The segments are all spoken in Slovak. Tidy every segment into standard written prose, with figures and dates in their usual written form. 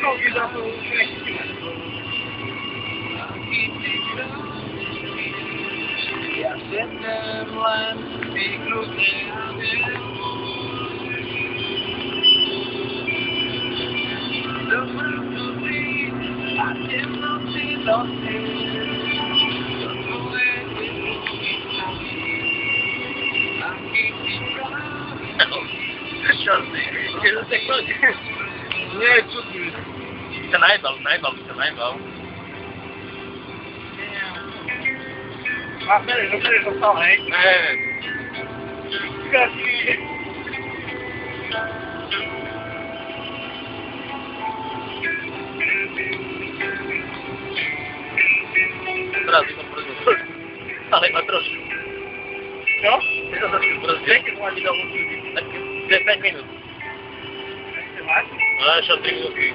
nogi za to nechcíme. Ja sednem len vykrutne a viem. Dobrotu príď a temnoty noci. Do tvoje tepluky staví. Aký si pravý. Čo si? Je to tak chodí? Nie, čo ty? Sa najbal. A bereš to stále, hej? Ne. Kaký. Teraz iba brzo. Ale iba trošku. Čo? Je to trošku brzo. Keď ma ti dal určite. Tak 5 minút. Ešte máš? No ešte 3 minúty.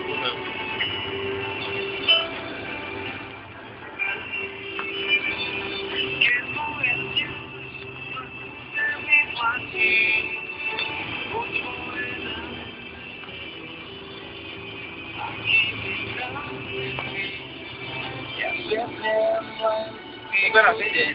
Teraz ide.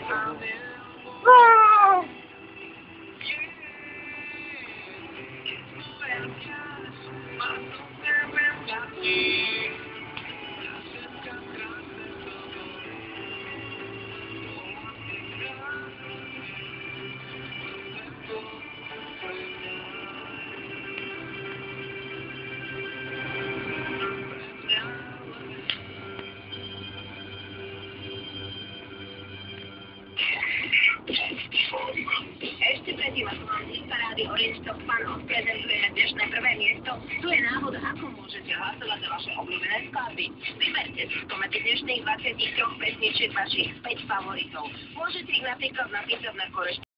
Ešte predtým, ako vám hitparády Orange Top Fan odprezentujeme dnešné prvé miesto, tu je návod, ako môžete hlasovať za vaše obľúbené skladby. Vyberte si spomedzi dnešných 23 pesničiek vašich 5 favoritov. Môžete ich napríklad napísať na korešpondentku